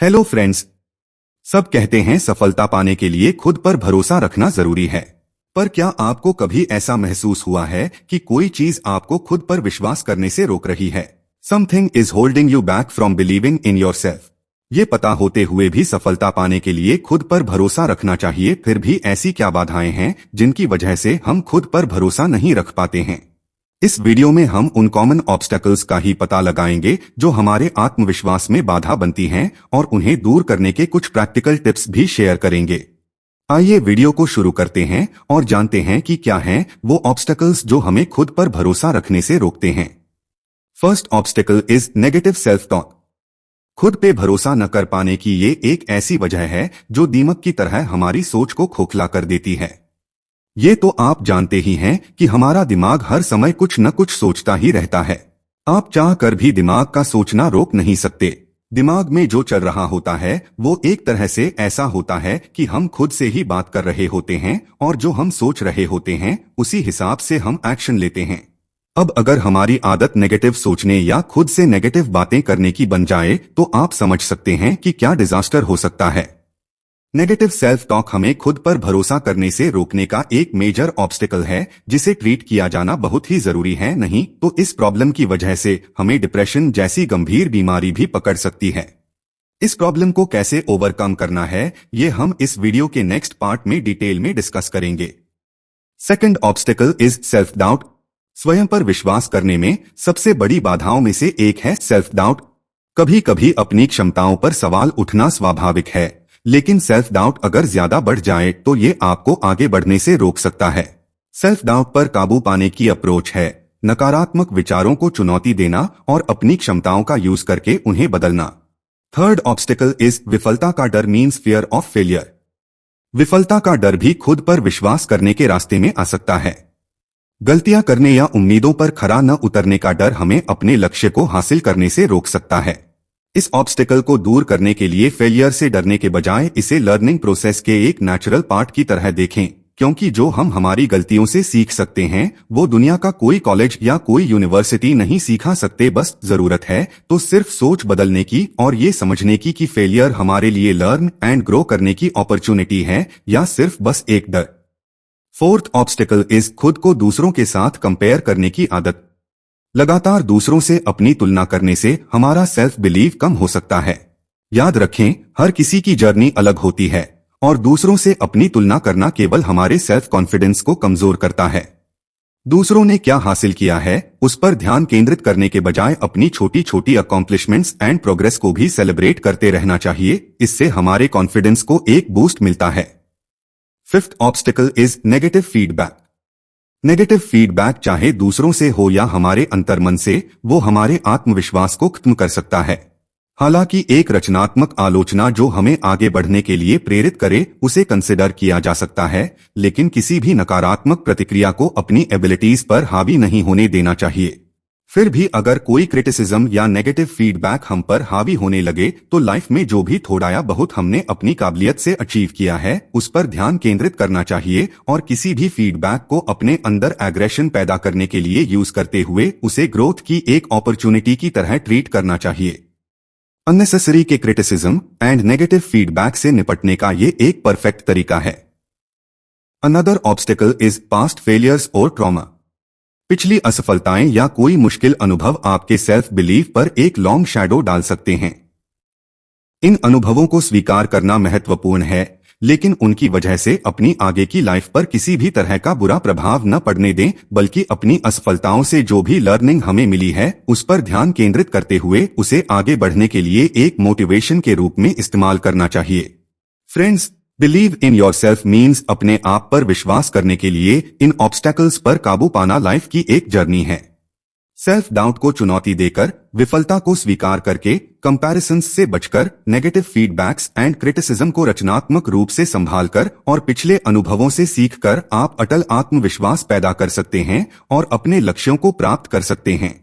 Hello friends. सब कहते हैं सफलता पाने के लिए खुद पर भरोसा रखना जरूरी है। पर क्या आपको कभी ऐसा महसूस हुआ है कि कोई चीज आपको खुद पर विश्वास करने से रोक रही है? Something is holding you back from believing in your self. ये पता होते हुए भी सफलता पाने के लिए खुद पर भरोसा रखना चाहिए, फिर भी ऐसी क्या बाधाएं हैं जिनकी वजह से हम खुद पर भरोसा नहीं रख पाते हैं? इस वीडियो में हम उन कॉमन ऑब्स्टेकल्स का ही पता लगाएंगे जो हमारे आत्मविश्वास में बाधा बनती हैं और उन्हें दूर करने के कुछ प्रैक्टिकल टिप्स भी शेयर करेंगे। आइए वीडियो को शुरू करते हैं और जानते हैं कि क्या हैं वो ऑब्स्टेकल्स जो हमें खुद पर भरोसा रखने से रोकते हैं। First obstacle is negative self talk. खुद पे भरोसा न कर पाने की ये एक ऐसी वजह है जो दीमक की तरह हमारी सोच को खोखला कर देती है। ये तो आप जानते ही हैं कि हमारा दिमाग हर समय कुछ न कुछ सोचता ही रहता है। आप चाह कर भी दिमाग का सोचना रोक नहीं सकते। दिमाग में जो चल रहा होता है वो एक तरह से ऐसा होता है कि हम खुद से ही बात कर रहे होते हैं और जो हम सोच रहे होते हैं उसी हिसाब से हम एक्शन लेते हैं। अब अगर हमारी आदत नेगेटिव सोचने या खुद से नेगेटिव बातें करने की बन जाए तो आप समझ सकते हैं कि क्या डिजास्टर हो सकता है। नेगेटिव सेल्फ टॉक हमें खुद पर भरोसा करने से रोकने का एक मेजर ऑब्स्टेकल है जिसे ट्रीट किया जाना बहुत ही जरूरी है, नहीं तो इस प्रॉब्लम की वजह से हमें डिप्रेशन जैसी गंभीर बीमारी भी पकड़ सकती है। इस प्रॉब्लम को कैसे ओवरकम करना है ये हम इस वीडियो के नेक्स्ट पार्ट में डिटेल में डिस्कस करेंगे। Second obstacle is self doubt. स्वयं पर विश्वास करने में सबसे बड़ी बाधाओं में से एक है सेल्फ डाउट। कभी कभी अपनी क्षमताओं पर सवाल उठना स्वाभाविक है, लेकिन सेल्फ डाउट अगर ज्यादा बढ़ जाए तो ये आपको आगे बढ़ने से रोक सकता है। सेल्फ डाउट पर काबू पाने की अप्रोच है नकारात्मक विचारों को चुनौती देना और अपनी क्षमताओं का यूज करके उन्हें बदलना। थर्ड ऑब्स्टेकल इज विफलता का डर मीन्स फियर ऑफ फेलियर। विफलता का डर भी खुद पर विश्वास करने के रास्ते में आ सकता है। गलतियां करने या उम्मीदों पर खरा न उतरने का डर हमें अपने लक्ष्य को हासिल करने से रोक सकता है। इस ऑब्स्टेकल को दूर करने के लिए फेलियर से डरने के बजाय इसे लर्निंग प्रोसेस के एक नेचुरल पार्ट की तरह देखें, क्योंकि जो हम हमारी गलतियों से सीख सकते हैं वो दुनिया का कोई कॉलेज या कोई यूनिवर्सिटी नहीं सिखा सकते। बस जरूरत है तो सिर्फ सोच बदलने की और ये समझने की कि फेलियर हमारे लिए लर्न एंड ग्रो करने की अपॉर्चुनिटी है या सिर्फ बस एक डर। फोर्थ ऑब्स्टेकल इज खुद को दूसरों के साथ कंपेयर करने की आदत। लगातार दूसरों से अपनी तुलना करने से हमारा सेल्फ बिलीव कम हो सकता है। याद रखें, हर किसी की जर्नी अलग होती है और दूसरों से अपनी तुलना करना केवल हमारे सेल्फ कॉन्फिडेंस को कमजोर करता है। दूसरों ने क्या हासिल किया है उस पर ध्यान केंद्रित करने के बजाय अपनी छोटी छोटी अकॉम्प्लिशमेंट्स एंड प्रोग्रेस को भी सेलिब्रेट करते रहना चाहिए। इससे हमारे कॉन्फिडेंस को एक बूस्ट मिलता है। Fifth obstacle is negative feedback. Negative feedback चाहे दूसरों से हो या हमारे अंतर्मन से, वो हमारे आत्मविश्वास को खत्म कर सकता है। हालांकि एक रचनात्मक आलोचना जो हमें आगे बढ़ने के लिए प्रेरित करे उसे कंसिडर किया जा सकता है, लेकिन किसी भी नकारात्मक प्रतिक्रिया को अपनी एबिलिटीज पर हावी नहीं होने देना चाहिए। फिर भी अगर कोई क्रिटिसिज्म या नेगेटिव फीडबैक हम पर हावी होने लगे तो लाइफ में जो भी थोड़ा या बहुत हमने अपनी काबिलियत से अचीव किया है उस पर ध्यान केंद्रित करना चाहिए और किसी भी फीडबैक को अपने अंदर एग्रेशन पैदा करने के लिए यूज करते हुए उसे ग्रोथ की एक अपॉर्चुनिटी की तरह ट्रीट करना चाहिए। अननेसेसरी के क्रिटिसिज्म एंड नेगेटिव फीडबैक से निपटने का ये एक परफेक्ट तरीका है। Another obstacle is past failures और ट्रॉमा। पिछली असफलताएं या कोई मुश्किल अनुभव आपके सेल्फ बिलीफ पर एक लॉन्ग शैडो डाल सकते हैं। इन अनुभवों को स्वीकार करना महत्वपूर्ण है, लेकिन उनकी वजह से अपनी आगे की लाइफ पर किसी भी तरह का बुरा प्रभाव न पड़ने दें, बल्कि अपनी असफलताओं से जो भी लर्निंग हमें मिली है उस पर ध्यान केंद्रित करते हुए उसे आगे बढ़ने के लिए एक मोटिवेशन के रूप में इस्तेमाल करना चाहिए। Friends, believe in yourself means अपने आप पर विश्वास करने के लिए इन ऑब्स्टेकल्स पर काबू पाना लाइफ की एक जर्नी है। सेल्फ डाउट को चुनौती देकर, विफलता को स्वीकार करके, कंपैरिजंस से बचकर, नेगेटिव फीडबैक्स एंड क्रिटिसिज्म को रचनात्मक रूप से संभालकर और पिछले अनुभवों से सीखकर आप अटल आत्मविश्वास पैदा कर सकते हैं और अपने लक्ष्यों को प्राप्त कर सकते हैं।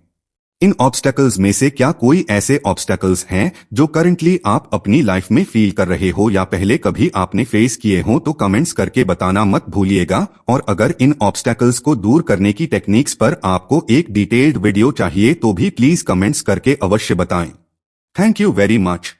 इन ऑब्स्टेकल्स में से क्या कोई ऐसे ऑब्स्टेकल्स हैं जो करंटली आप अपनी लाइफ में फील कर रहे हो या पहले कभी आपने फेस किए हो तो कमेंट्स करके बताना मत भूलिएगा। और अगर इन ऑब्स्टेकल्स को दूर करने की टेक्निक्स पर आपको एक डिटेल्ड वीडियो चाहिए तो भी प्लीज कमेंट्स करके अवश्य बताएं। Thank you very much.